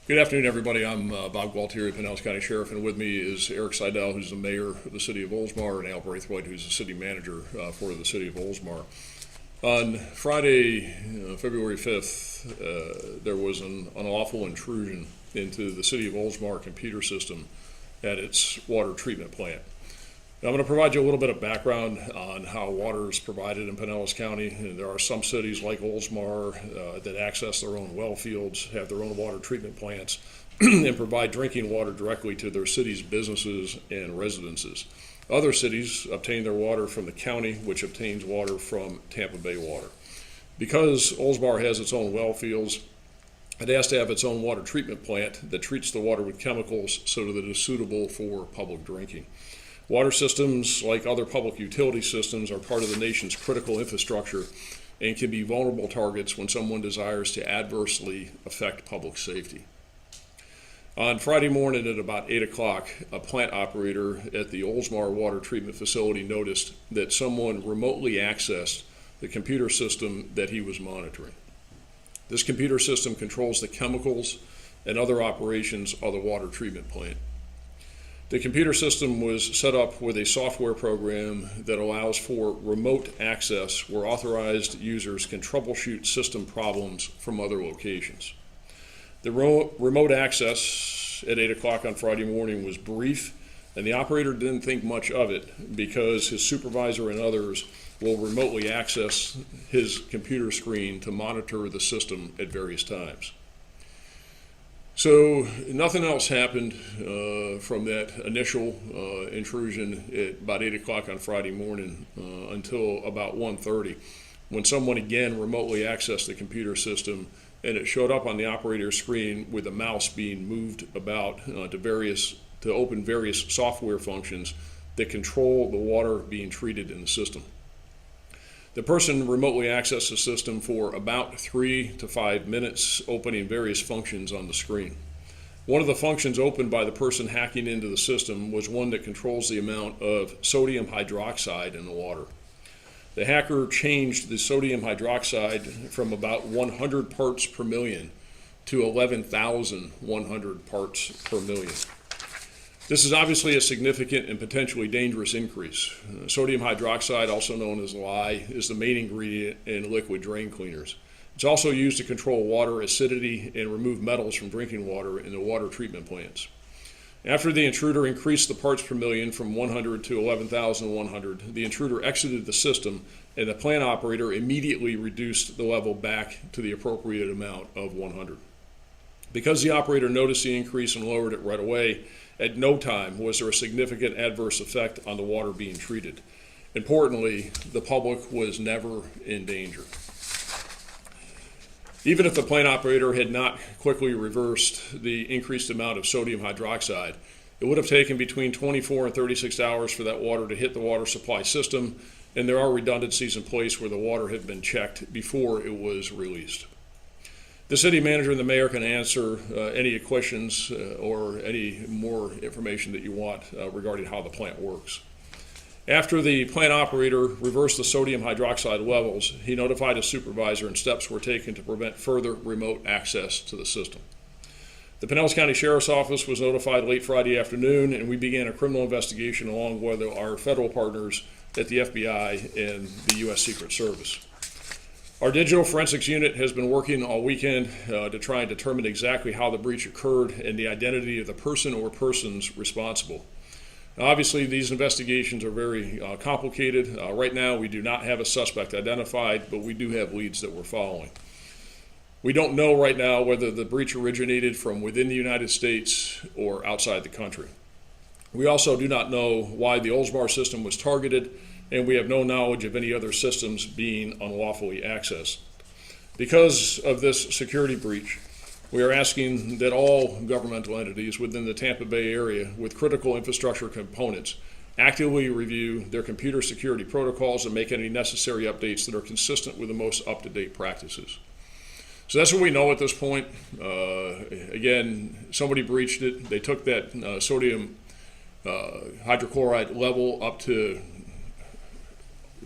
Good afternoon, everybody. I'm Bob Gualtieri, Pinellas County Sheriff, and with me is Eric Seidel, who's the mayor of the city of Oldsmar, and Al Braithwaite, who's the city manager for the city of Oldsmar. On Friday, February 5th, there was an unlawful intrusion into the city of Oldsmar computer system at its water treatment plant. Now, I'm going to provide you a little bit of background on how water is provided in Pinellas County. And there are some cities like Oldsmar that access their own well fields, have their own water treatment plants, and provide drinking water directly to their city's businesses and residences. Other cities obtain their water from the county, which obtains water from Tampa Bay Water. Because Oldsmar has its own well fields, it has to have its own water treatment plant that treats the water with chemicals so that it is suitable for public drinking. Water systems, like other public utility systems, are part of the nation's critical infrastructure and can be vulnerable targets when someone desires to adversely affect public safety. On Friday morning at about 8 o'clock, a plant operator at the Oldsmar water treatment facility noticed that someone remotely accessed the computer system that he was monitoring. This computer system controls the chemicals and other operations of the water treatment plant. The computer system was set up with a software program that allows for remote access where authorized users can troubleshoot system problems from other locations. The remote access at 8 o'clock on Friday morning was brief, and the operator didn't think much of it because his supervisor and others will remotely access his computer screen to monitor the system at various times. So nothing else happened from that initial intrusion at about 8 o'clock on Friday morning until about 1:30, when someone again remotely accessed the computer system, and it showed up on the operator's screen with a mouse being moved about to open various software functions that control the water being treated in the system. The person remotely accessed the system for about 3 to 5 minutes, opening various functions on the screen. One of the functions opened by the person hacking into the system was one that controls the amount of sodium hydroxide in the water. The hacker changed the sodium hydroxide from about 100 parts per million to 11,100 parts per million. This is obviously a significant and potentially dangerous increase. Sodium hydroxide, also known as lye, is the main ingredient in liquid drain cleaners. It's also used to control water acidity and remove metals from drinking water in the water treatment plants. After the intruder increased the parts per million from 100 to 11,100, the intruder exited the system, and the plant operator immediately reduced the level back to the appropriate amount of 100. Because the operator noticed the increase and lowered it right away, at no time was there a significant adverse effect on the water being treated. Importantly, the public was never in danger. Even if the plant operator had not quickly reversed the increased amount of sodium hydroxide, it would have taken between 24 and 36 hours for that water to hit the water supply system, and there are redundancies in place where the water had been checked before it was released. The city manager and the mayor can answer any questions or any more information that you want regarding how the plant works. After the plant operator reversed the sodium hydroxide levels, he notified his supervisor and steps were taken to prevent further remote access to the system. The Pinellas County Sheriff's Office was notified late Friday afternoon, and we began a criminal investigation along with our federal partners at the FBI and the U.S. Secret Service. Our digital forensics unit has been working all weekend to try and determine exactly how the breach occurred and the identity of the person or persons responsible. Now, obviously, these investigations are very complicated. Right now, we do not have a suspect identified, but we do have leads that we're following. We don't know right now whether the breach originated from within the United States or outside the country. We also do not know why the Oldsmar system was targeted, and we have no knowledge of any other systems being unlawfully accessed. Because of this security breach, we are asking that all governmental entities within the Tampa Bay area with critical infrastructure components actively review their computer security protocols and make any necessary updates that are consistent with the most up-to-date practices. So that's what we know at this point. Again, somebody breached it. They took that sodium hydrochloride level up to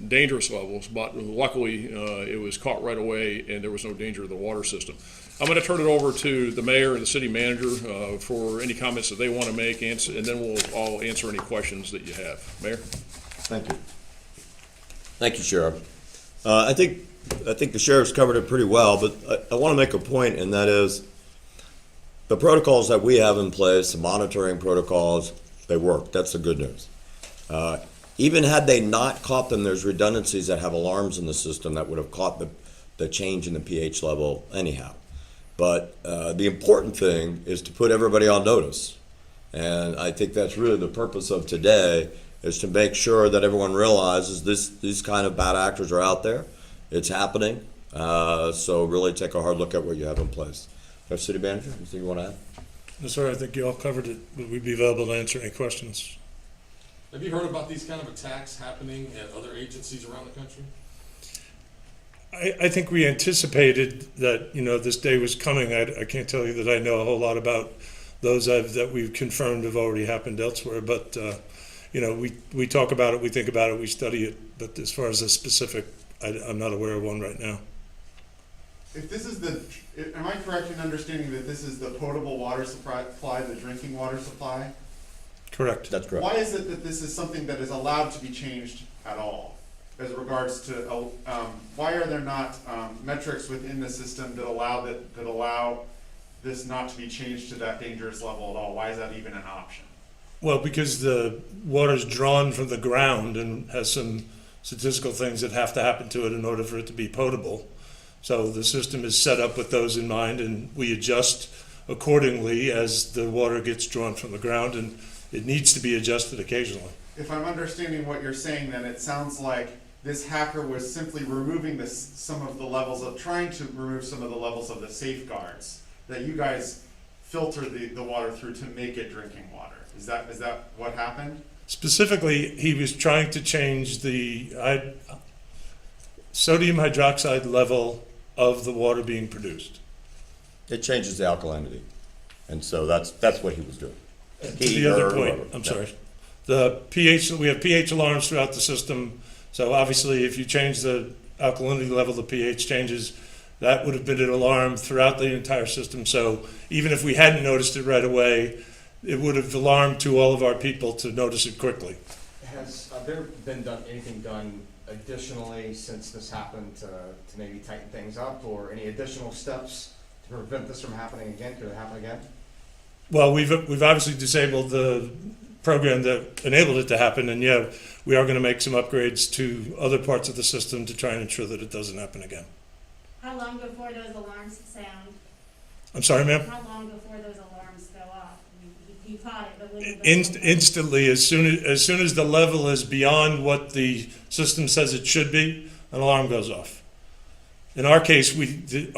dangerous levels, but luckily it was caught right away and there was no danger to the water system. I'm going to turn it over to the mayor and the city manager for any comments that they want to make, and then we'll all answer any questions that you have. Mayor? Thank you. Thank you, Sheriff. I think the sheriff's covered it pretty well, but I want to make a point, and that is the protocols that we have in place, the monitoring protocols, they work. That's the good news. Even had they not caught them, there's redundancies that have alarms in the system that would have caught the change in the pH level anyhow. But the important thing is to put everybody on notice. And I think that's really the purpose of today, is to make sure that everyone realizes these kind of bad actors are out there. It's happening. So really take a hard look at what you have in place. Our city manager, anything you want to add? No, sir, I think you all covered it, but we'd be available to answer any questions. Have you heard about these kind of attacks happening at other agencies around the country? I think we anticipated that, this day was coming. I can't tell you that I know a whole lot about those that we've confirmed have already happened elsewhere, but, we talk about it, we think about it, we study it, but as far as a specific, I'm not aware of one right now. If this is am I correct in understanding that this is the potable water supply, the drinking water supply? Correct. That's correct. Why is it that this is something that is allowed to be changed at all? As regards to, why are there not metrics within the system that allow this not to be changed to that dangerous level at all? Why is that even an option? Well, because the water's drawn from the ground and has some statistical things that have to happen to it in order for it to be potable. So the system is set up with those in mind, and we adjust accordingly as the water gets drawn from the ground, and it needs to be adjusted occasionally. If I'm understanding what you're saying, then it sounds like this hacker was simply removing trying to remove some of the levels of the safeguards that you guys filter the water through to make it drinking water. Is that what happened? Specifically, he was trying to change the sodium hydroxide level of the water being produced. It changes the alkalinity. And so that's what he was doing. To the other point, I'm sorry. The pH, we have pH alarms throughout the system. So obviously, if you change the alkalinity level, the pH changes. That would have been an alarm throughout the entire system. So even if we hadn't noticed it right away, it would have alarmed to all of our people to notice it quickly. Has there been anything done additionally since this happened to maybe tighten things up, or any additional steps to prevent this from happening again? Could it happen again? Well, we've obviously disabled the program that enabled it to happen, and yeah, we are going to make some upgrades to other parts of the system to try and ensure that it doesn't happen again. How long before those alarms sound? I'm sorry, ma'am? How long before those alarms go off? You caught it, but when Instantly, as soon as the level is beyond what the system says it should be, an alarm goes off. In our case,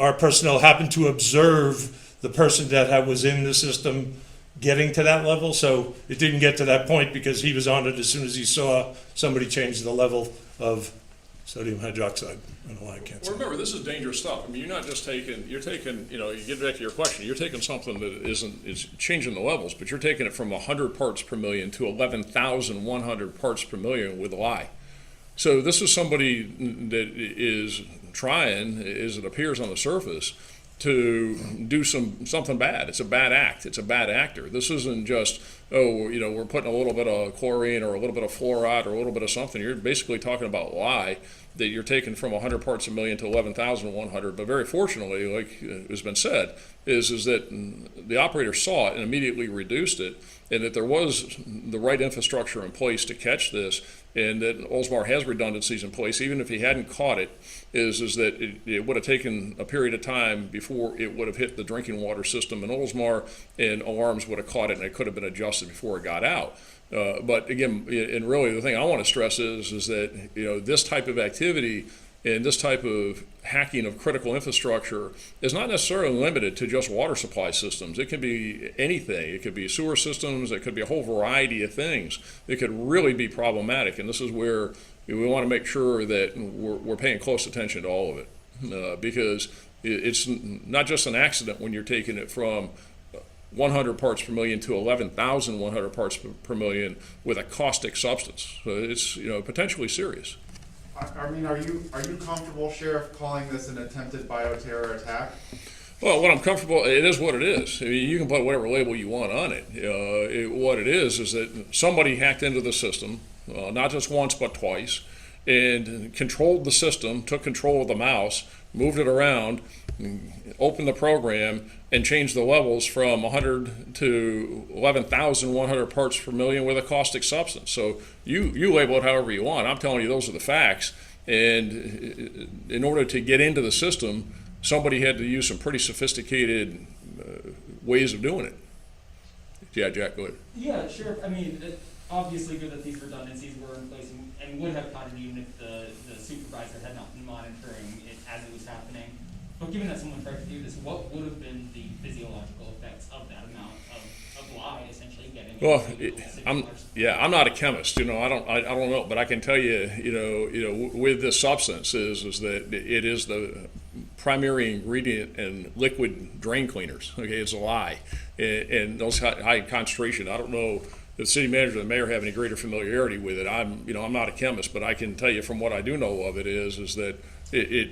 our personnel happened to observe the person that was in the system getting to that level, so it didn't get to that point because he was on it as soon as he saw somebody change the level of sodium hydroxide. I don't know why I can't say. Well, remember, this is dangerous stuff. I mean, you're not just taking, you get back to your question, you're taking something that is changing the levels, but you're taking it from 100 parts per million to 11,100 parts per million with lye. So this is somebody that is trying, as it appears on the surface, to do something bad. It's a bad act. It's a bad actor. This isn't just, we're putting a little bit of chlorine or a little bit of fluoride or a little bit of something. You're basically talking about lye that you're taking from 100 parts per million to 11,100. But very fortunately, like has been said, is that the operator saw it and immediately reduced it, and that there was the right infrastructure in place to catch this, and that Oldsmar has redundancies in place. Even if he hadn't caught it, is that it would have taken a period of time before it would have hit the drinking water system in Oldsmar, and alarms would have caught it, and it could have been adjusted before it got out. But again, and really the thing I want to stress is that this type of activity and this type of hacking of critical infrastructure is not necessarily limited to just water supply systems. It can be anything. It could be sewer systems. It could be a whole variety of things. It could really be problematic, and this is where we want to make sure that we're paying close attention to all of it, because it's not just an accident when you're taking it from 100 parts per million to 11,100 parts per million with a caustic substance. So it's potentially serious. I mean, are you comfortable, Sheriff, calling this an attempted bioterror attack? Well, what I'm comfortable, it is what it is. I mean, you can put whatever label you want on it. What it is that somebody hacked into the system, not just once but twice, and controlled the system, took control of the mouse, moved it around, opened the program, and changed the levels from 100 to 11,100 parts per million with a caustic substance. So you label it however you want. I'm telling you those are the facts. And in order to get into the system, somebody had to use some pretty sophisticated ways of doing it. Yeah, Jack, go ahead. Yeah, sure. I mean, obviously good that these redundancies were in place and would have caught it even if the supervisor had not been monitoring it as it was happening. But given that someone tried to do this, what would have been the physiological effects of that amount of lye essentially getting Well, into I'm not a chemist, I don't know, but I can tell you, with this substance is that it is the primary ingredient in liquid drain cleaners. Okay, it's a lye, and those high concentration. I don't know if the city manager and the mayor have any greater familiarity with it. I'm not a chemist, but I can tell you from what I do know of it is that it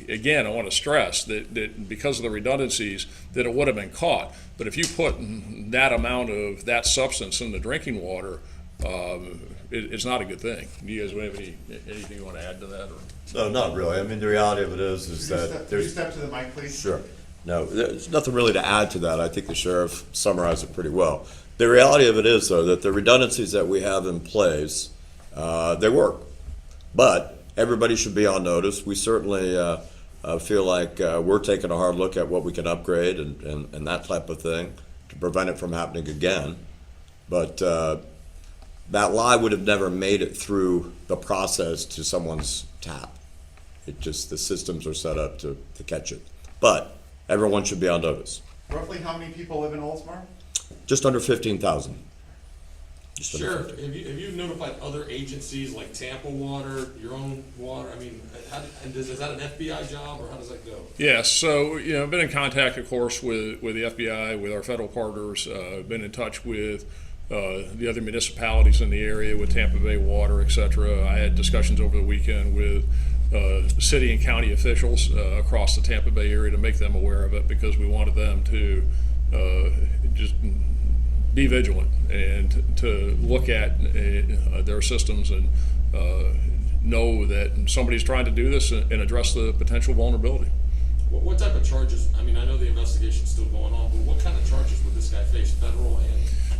again, I want to stress that because of the redundancies, that it would have been caught. But if you put that amount of that substance in the drinking water, it's not a good thing. Do you guys have anything you want to add to that? Or? No, not really. I mean, the reality of it is Could you that could you step to the mic, please? Sure. No, there's nothing really to add to that. I think the sheriff summarized it pretty well. The reality of it is, though, that the redundancies that we have in place, they work. But everybody should be on notice. We certainly feel like we're taking a hard look at what we can upgrade and that type of thing to prevent it from happening again. But that lye would have never made it through the process to someone's tap. It just, the systems are set up to catch it. But everyone should be on notice. Roughly how many people live in Oldsmar? Just under 15,000. Sheriff, have you notified other agencies like Tampa Water, your own water? I mean, is that an FBI job or how does that go? Yes, so I've been in contact, of course, with the FBI, with our federal partners. Been in touch with the other municipalities in the area, with Tampa Bay Water, et cetera. I had discussions over the weekend with city and county officials across the Tampa Bay area to make them aware of it, because we wanted them to just be vigilant and to look at their systems and know that somebody's trying to do this and address the potential vulnerability. What type of charges? I mean, I know the investigation's still going on, but what kind of charges would this guy face, federal and?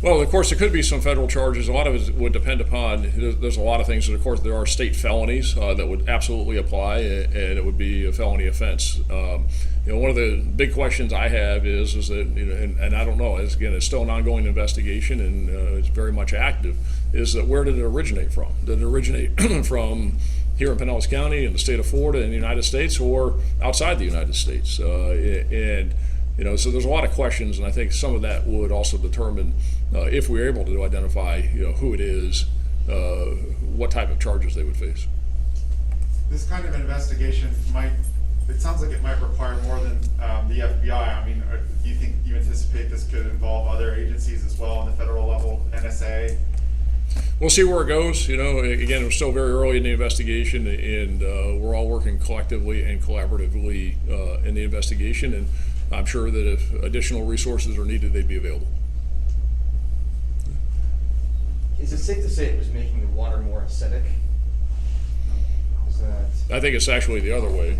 Well, of course, there could be some federal charges. A lot of it would depend upon, there's a lot of things that, of course, there are state felonies that would absolutely apply, and it would be a felony offense. One of the big questions I have is that, and I don't know, it's still an ongoing investigation, and it's very much active, is that where did it originate from? Did it originate from here in Pinellas County in the state of Florida in the United States, or outside the United States? So there's a lot of questions, and I think some of that would also determine if we're able to identify, who it is, what type of charges they would face. This kind of investigation it sounds like it might require more than the FBI. I mean, do you anticipate this could involve other agencies as well on the federal level, NSA? We'll see where it goes. Again, we're still very early in the investigation, and we're all working collectively and collaboratively in the investigation, and I'm sure that if additional resources are needed, they'd be available. Is it safe to say it was making the water more acidic? Is that I think it's actually the other way.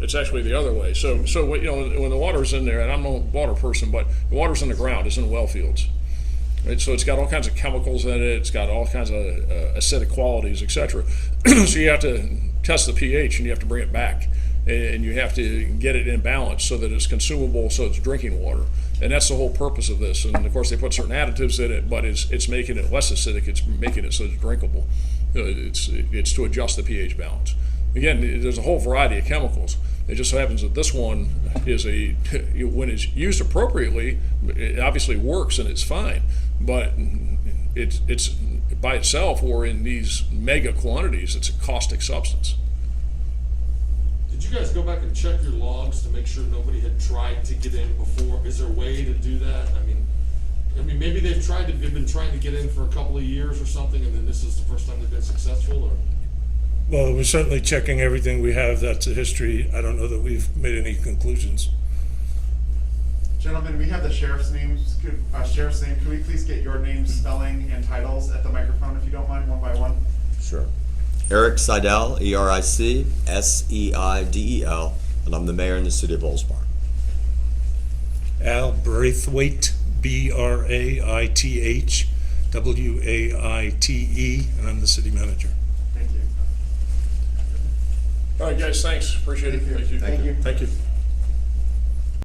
It's actually the other way. So when the water's in there, and I'm no water person, but the water's in the ground, it's in the well fields. Right? So it's got all kinds of chemicals in it, it's got all kinds of acidic qualities, etc. So you have to test the pH, and you have to bring it back, and you have to get it in balance so that it's consumable, so it's drinking water. And that's the whole purpose of this. And of course, they put certain additives in it, but it's making it less acidic. It's making it so it's drinkable. It's to adjust the pH balance. Again, there's a whole variety of chemicals. It just so happens that this one is when it's used appropriately, it obviously works and it's fine. But it's by itself, or in these mega quantities, it's a caustic substance. Did you guys go back and check your logs to make sure nobody had tried to get in before? Is there a way to do that? I mean, maybe they've been trying to get in for a couple of years or something, and then this is the first time they've been successful, or? Well, we're certainly checking everything we have that's a history. I don't know that we've made any conclusions. Gentlemen, we have the sheriff's names, sheriff's name, could we please get your name, spelling, and titles at the microphone if you don't mind, one by one? Sure. Eric Seidel, ERIC-SEIDEL, and I'm the mayor in the city of Oldsmar. Al Braithwaite, BRAITHWAITE, and I'm the city manager. Thank you. All right, guys, thanks. Appreciate it. Thank you. Thank you. Thank you. Thank you.